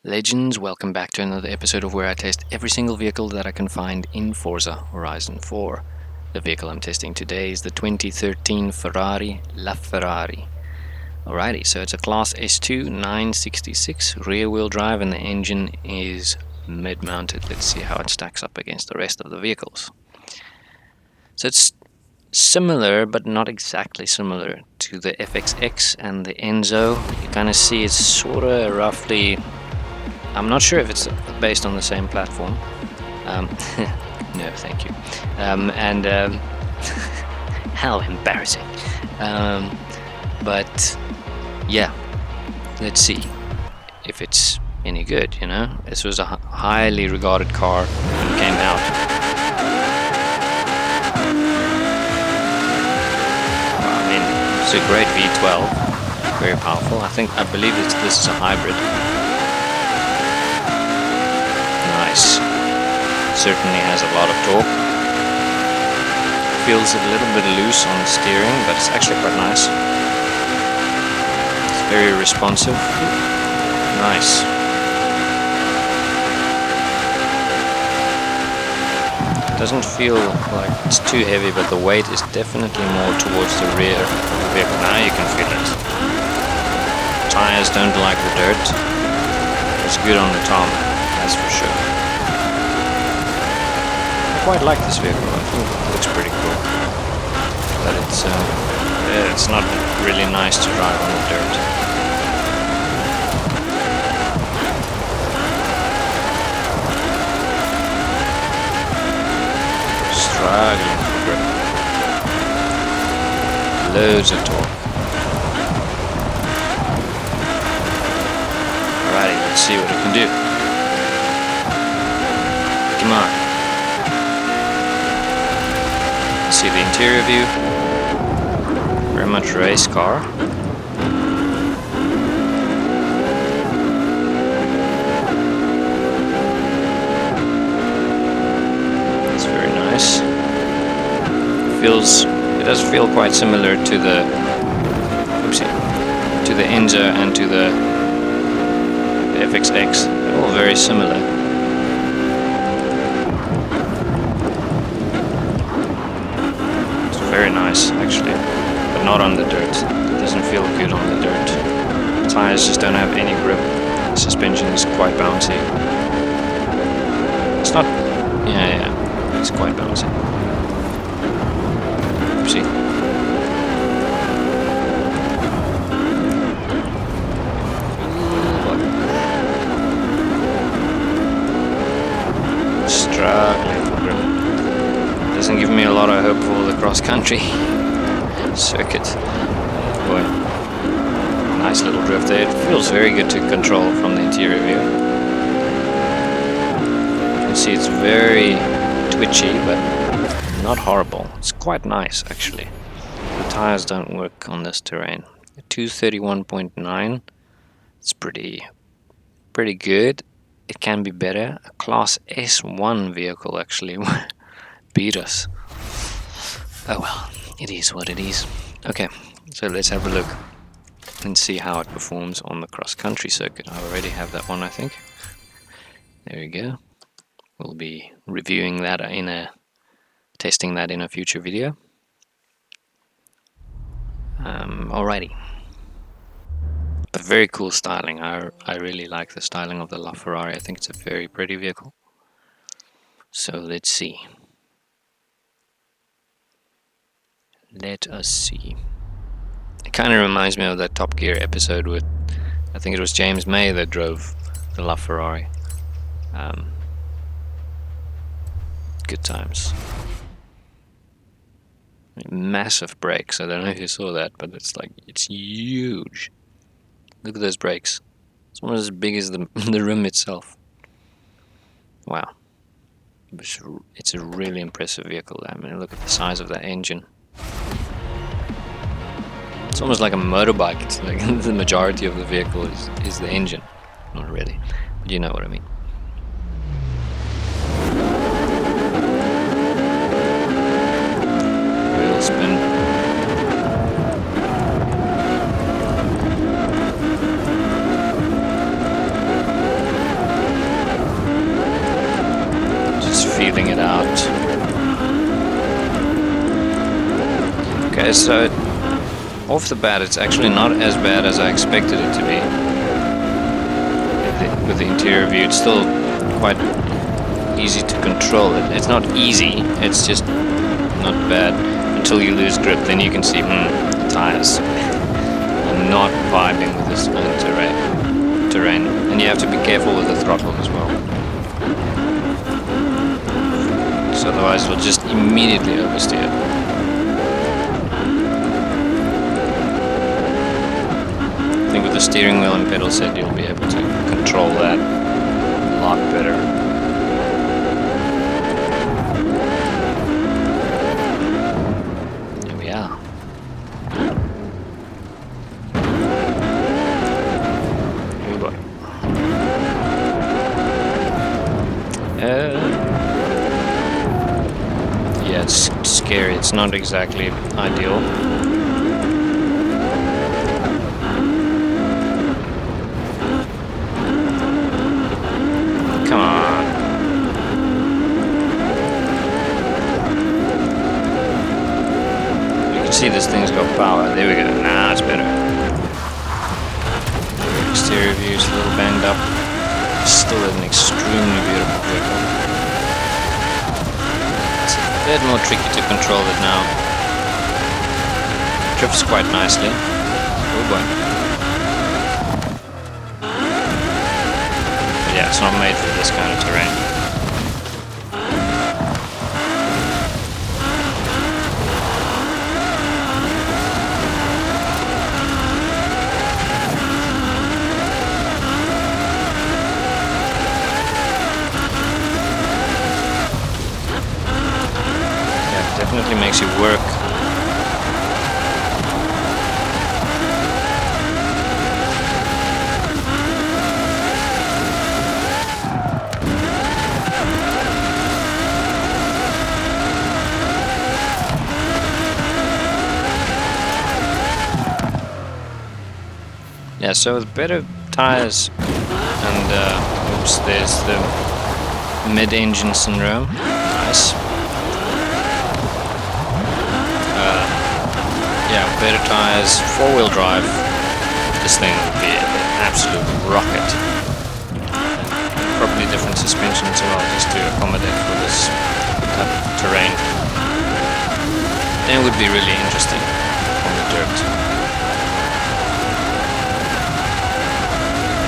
Legends, welcome back to another episode of where I test every single vehicle that I can find in Forza Horizon 4. The vehicle I'm testing today is the 2013 Ferrari LaFerrari. Alrighty, so it's a Class S2 966 rear-wheel drive and the engine is mid-mounted. Let's see how it stacks up against the rest of the vehicles. So it's similar, but not exactly similar to the FXX and the Enzo. You kind of see it's sort of roughly... I'm not sure if it's based on the same platform. No, thank you. How embarrassing. But yeah, let's see if it's any good, you know? This was a highly regarded car when it came out. I mean, it's a great V12, very powerful. I believe this is a hybrid. Nice. Certainly has a lot of torque. Feels a little bit loose on the steering, but it's actually quite nice. It's very responsive. Nice. It doesn't feel like it's too heavy, but the weight is definitely more towards the rear of the vehicle. Now you can feel it. Tires don't like the dirt. It's good on the tarmac, that's for sure. I quite like this vehicle. I think it looks pretty cool, but it's not really nice to drive on the dirt. Struggling for grip. Loads of torque. Alrighty, let's see what it can do. Come on. See the interior view, very much race car. It's very nice. It does feel quite similar to the Enzo and to the FXX. They're all very similar. Very nice, actually, but not on the dirt. It doesn't feel good on the dirt. The tires just don't have any grip. The suspension is quite bouncy. It's not... yeah, it's quite bouncy. See? Struggling for grip. Doesn't give me a lot of hope for the cross-country circuit. Boy, nice little drift there. It feels very good to control from the interior view. You can see it's very twitchy, but not horrible. It's quite nice, actually. The tires don't work on this terrain. 231.9. It's pretty good. It can be better. A Class S1 vehicle, actually. Beat us. Oh well, it is what it is. Okay, so let's have a look and see how it performs on the cross-country circuit. I already have that one, I think. There we go. We'll be reviewing that testing that in a future video. Alrighty. But very cool styling. I really like the styling of the LaFerrari. I think it's a very pretty vehicle. So let's see. Let us see. It kind of reminds me of that Top Gear episode with, I think it was James May that drove the LaFerrari. Good times. Massive brakes. I don't know if you saw that, but it's huge. Look at those brakes. It's almost as big as the rim itself. Wow. It's a really impressive vehicle. I mean, look at the size of that engine. It's almost like a motorbike. It's like the majority of the vehicle is the engine. Not really, but you know what I mean. Wheel spin. feeling it out. Okay, so off the bat, it's actually not as bad as I expected it to be. With the interior view, it's still quite easy to control it. It's not easy, it's just not bad until you lose grip. Then you can see, the tires. I'm not vibing with this terrain, and you have to be careful with the throttle as well. So otherwise, it'll just immediately oversteer. I think with the steering wheel and pedal set, you'll be able to control that a lot better. Here we are. Here we go. Yeah, it's scary. It's not exactly ideal. Come on. You can see this thing's got power. There we go. Nah, it's better. Exterior view is a little banged up. Still an extremely beautiful vehicle. It's a bit more tricky to control it now. Drifts quite nicely. Oh boy. Yeah, it's not made for this kind of terrain. Yeah, it definitely makes you work. Yeah, so with better tires and oops, there's the mid-engine syndrome. Nice. Yeah, better tires, four-wheel drive. This thing would be an absolute rocket. Probably different suspension as well, just to accommodate for this type of terrain. Then it would be really interesting on the dirt.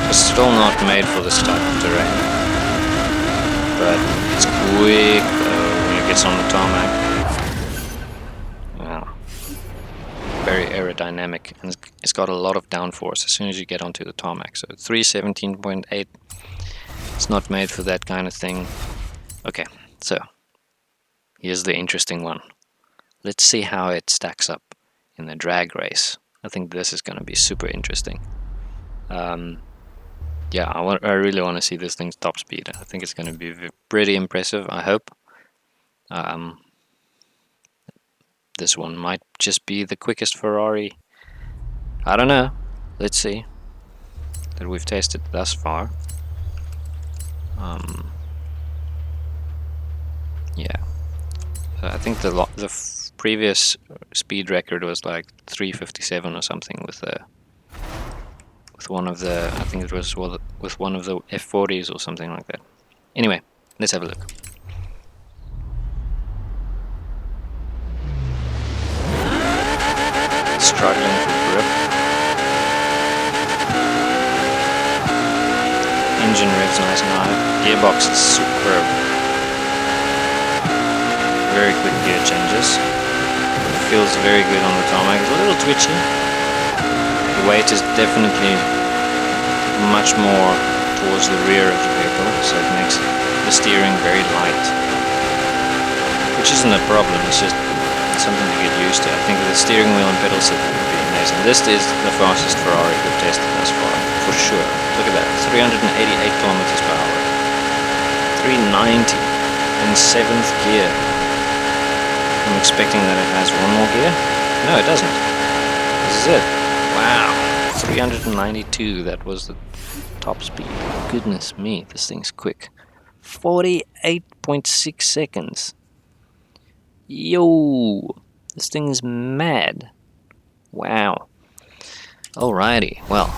It's still not made for this type of terrain, but it's quick when it gets on the tarmac. Wow. Very aerodynamic, and it's got a lot of downforce as soon as you get onto the tarmac. So 317.8, it's not made for that kind of thing. Okay, so here's the interesting one. Let's see how it stacks up in the drag race. I think this is going to be super interesting. Yeah, I really want to see this thing's top speed. I think it's going to be pretty impressive, I hope. This one might just be the quickest Ferrari. I don't know. Let's see. That we've tested thus far. Yeah. I think the previous speed record was like 357 or something with one of the, I think it was with one of the F40s or something like that. Anyway, let's have a look. Struggling for grip. Engine revs nice and high. Gearbox is superb. Very quick gear changes. It feels very good on the tarmac. It's a little twitchy. The weight is definitely much more towards the rear of the vehicle, so it makes the steering very light, which isn't a problem, it's just something to get used to. I think the steering wheel and pedal set would be amazing. This is the fastest Ferrari we've tested thus far, for sure. Look at that, 388 kilometers per hour, 390 in 7th gear. I'm expecting that it has one more gear. No, it doesn't. This is it. Wow, 392, that was the top speed. Goodness me, this thing's quick. 48.6 seconds. Yo, this thing is mad. Wow. Alrighty, well,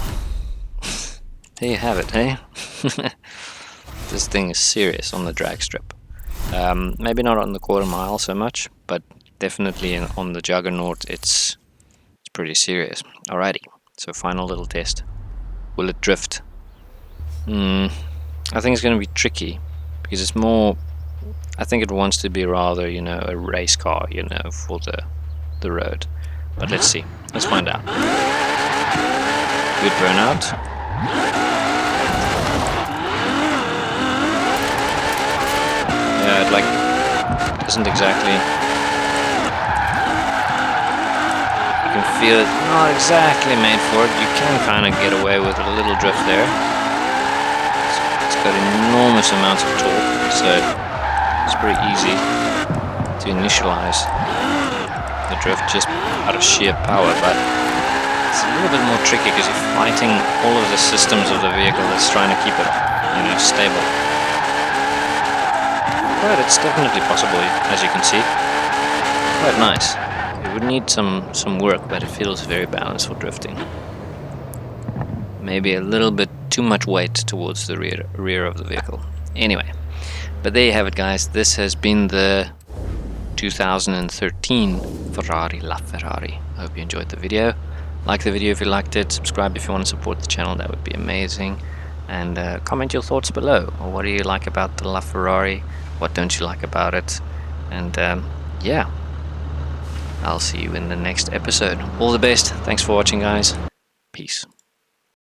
there you have it, hey? This thing is serious on the drag strip. Maybe not on the quarter mile so much, but definitely on the Juggernaut it's pretty serious. Alrighty, so final little test. Will it drift? I think it's going to be tricky because it's more. I think it wants to be rather, a race car, for the road. But let's see. Let's find out. Good burnout. Yeah, it isn't exactly. You can feel it not exactly made for it. You can kind of get away with a little drift there. It's got enormous amounts of torque, so it's pretty easy to initialize the drift just out of sheer power, but it's a little bit more tricky because you're fighting all of the systems of the vehicle that's trying to keep it, stable. But it's definitely possible, as you can see. Quite nice. It would need some work, but it feels very balanced for drifting. Maybe a little bit too much weight towards the rear of the vehicle. Anyway, but there you have it, guys. This has been the 2013 Ferrari LaFerrari. I hope you enjoyed the video. Like the video if you liked it. Subscribe if you want to support the channel. That would be amazing. And comment your thoughts below. Or what do you like about the LaFerrari? What don't you like about it? And yeah, I'll see you in the next episode. All the best. Thanks for watching, guys. Peace.